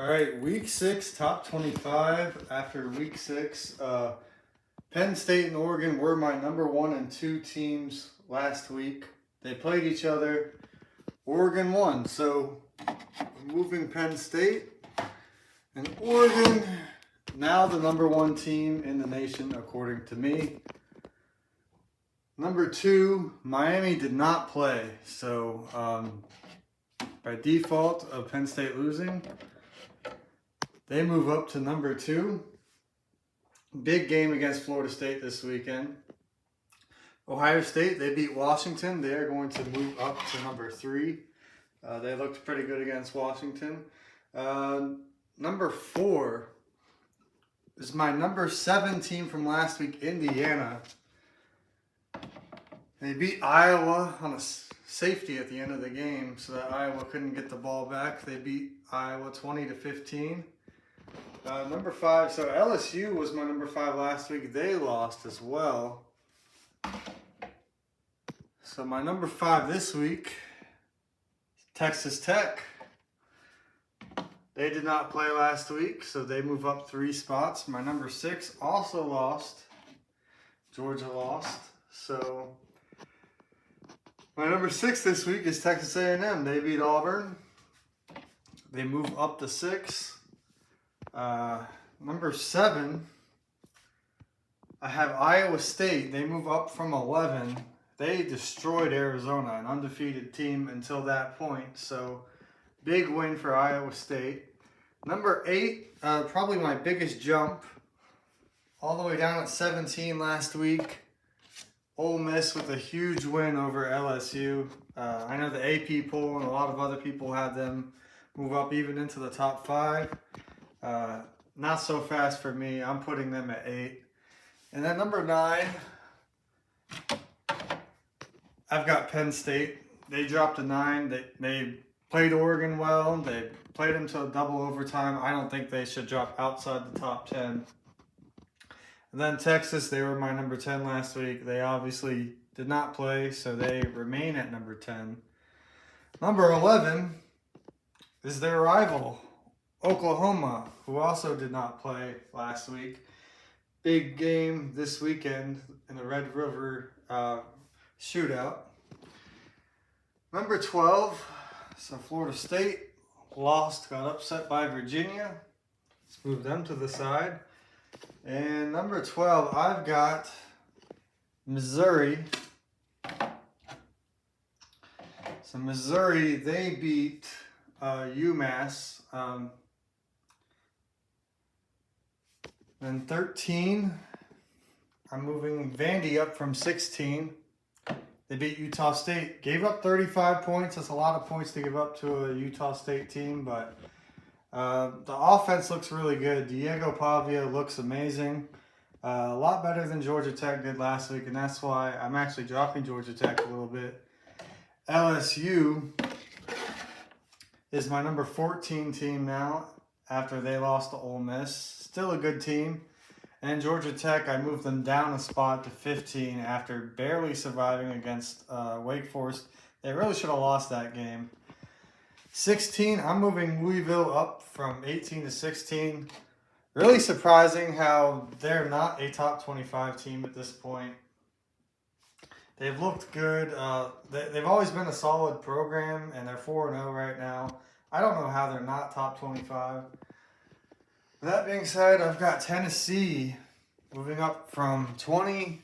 All right, week 6, top 25. After week 6, Penn State and Oregon were my number 1 and 2 teams last week. They played each other. Oregon won, so moving Penn State and Oregon, now the number 1 team in the nation, according to me. Number 2, Miami did not play, so by default of Penn State losing, they move up to number 2. Big game against Florida State this weekend. Ohio State, they beat Washington. They are going to move up to number 3. They looked pretty good against Washington. Number 4 is my number 7 team from last week, Indiana. They beat Iowa on a safety at the end of the game so that Iowa couldn't get the ball back. They beat Iowa 20-15. Number 5, so LSU was my number 5 last week. They lost as well. So my number 5 this week, Texas Tech. They did not play last week, so they move up 3 spots. My number 6 also lost. Georgia lost. So my number 6 this week is Texas A&M. They beat Auburn. They move up to 6. Number 7, I have Iowa State. They move up from 11. They destroyed Arizona, an undefeated team until that point. So, big win for Iowa State. Number 8, probably my biggest jump, all the way down at 17 last week. Ole Miss with a huge win over LSU. I know the AP poll and a lot of other people had them move up even into the top 5. Not so fast for me. I'm putting them at 8. And then number 9, I've got Penn State. They dropped to 9. They played Oregon well. They played them to a double overtime. I don't think they should drop outside the top 10. And then Texas, they were my number 10 last week. They obviously did not play, so they remain at number 10. Number 11 is their rival, Oklahoma, who also did not play last week. Big game this weekend in the Red River shootout. Number 12, so Florida State lost, got upset by Virginia. Let's move them to the side. And number 12, I've got Missouri. So Missouri, they beat UMass. Then 13, I'm moving Vandy up from 16. They beat Utah State. Gave up 35 points. That's a lot of points to give up to a Utah State team, but the offense looks really good. Diego Pavia looks amazing. A lot better than Georgia Tech did last week, and that's why I'm actually dropping Georgia Tech a little bit. LSU is my number 14 team now after they lost to Ole Miss. Still a good team. And Georgia Tech, I moved them down a spot to 15 after barely surviving against Wake Forest. They really should have lost that game. 16, I'm moving Louisville up from 18 to 16. Really surprising how they're not a top 25 team at this point. They've looked good. They've always been a solid program, and they're 4-0 right now. I don't know how they're not top 25. That being said, I've got Tennessee moving up from 20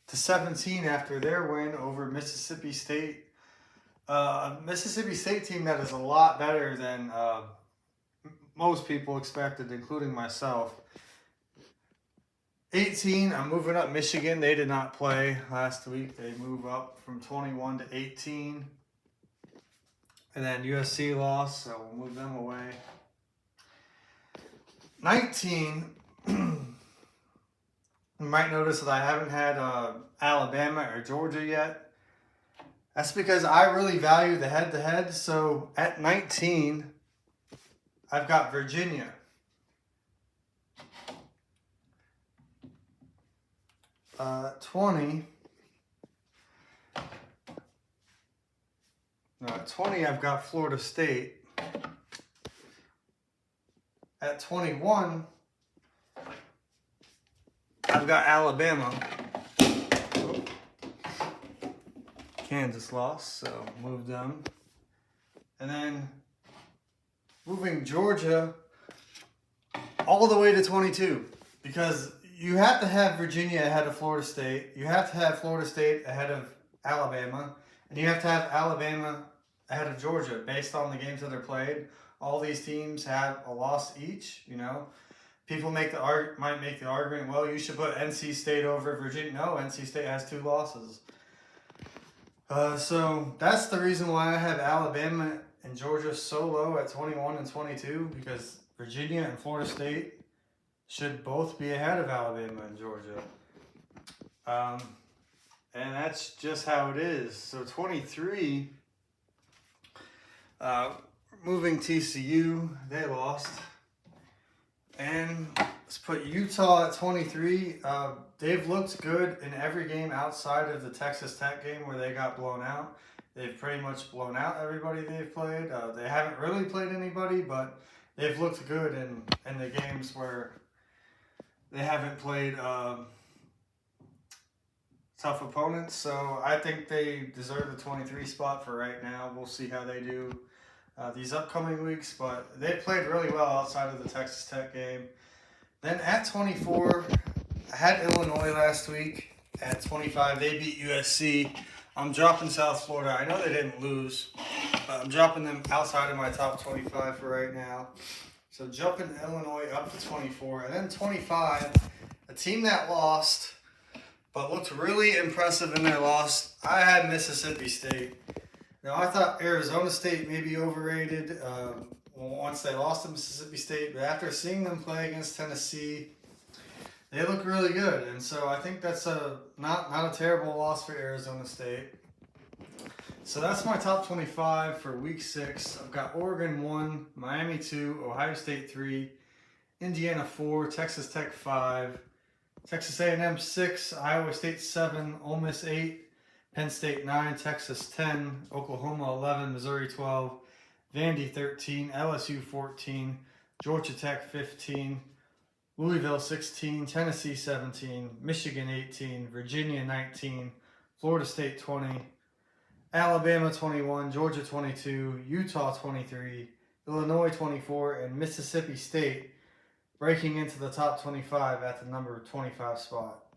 to 17 after their win over Mississippi State. Mississippi State team that is a lot better than most people expected, including myself. 18, I'm moving up Michigan. They did not play last week. They move up from 21 to 18. And then USC lost, so we'll move them away. 19, you might notice that I haven't had Alabama or Georgia yet. That's because I really value the head-to-head. So at 19, I've got Virginia. 20, At 20, I've got Florida State. At 21, I've got Alabama. Kansas lost, so move them. And then moving Georgia all the way to 22, because you have to have Virginia ahead of Florida State. You have to have Florida State ahead of Alabama. And you have to have Alabama ahead of Georgia based on the games that are played. All these teams have a loss each, you know. People might make the argument, well, you should put NC State over Virginia. No, NC State has 2 losses. So that's the reason why I have Alabama and Georgia so low at 21 and 22, because Virginia and Florida State should both be ahead of Alabama and Georgia. And that's just how it is. So 23, moving TCU, they lost. And let's put Utah at 23. They've looked good in every game outside of the Texas Tech game where they got blown out. They've pretty much blown out everybody they've played. They haven't really played anybody, but they've looked good in the games where they haven't played tough opponents. So I think they deserve the 23 spot for right now. We'll see how they do these upcoming weeks, but they played really well outside of the Texas Tech game. Then at 24, I had Illinois last week. At 25, they beat USC. I'm dropping South Florida. I know they didn't lose, but I'm dropping them outside of my top 25 for right now. So jumping Illinois up to 24. And then 25, a team that lost, but looked really impressive in their loss. I had Mississippi State. Now, I thought Arizona State may be overrated once they lost to Mississippi State, but after seeing them play against Tennessee, they look really good. And so I think that's not a terrible loss for Arizona State. So that's my top 25 for week 6. I've got Oregon 1, Miami 2, Ohio State 3, Indiana 4, Texas Tech 5, Texas A&M 6, Iowa State 7, Ole Miss 8, Penn State 9, Texas 10, Oklahoma 11, Missouri 12, Vandy 13, LSU 14, Georgia Tech 15, Louisville 16, Tennessee 17, Michigan 18, Virginia 19, Florida State 20, Alabama 21, Georgia 22, Utah 23, Illinois 24, and Mississippi State breaking into the top 25 at the number 25 spot.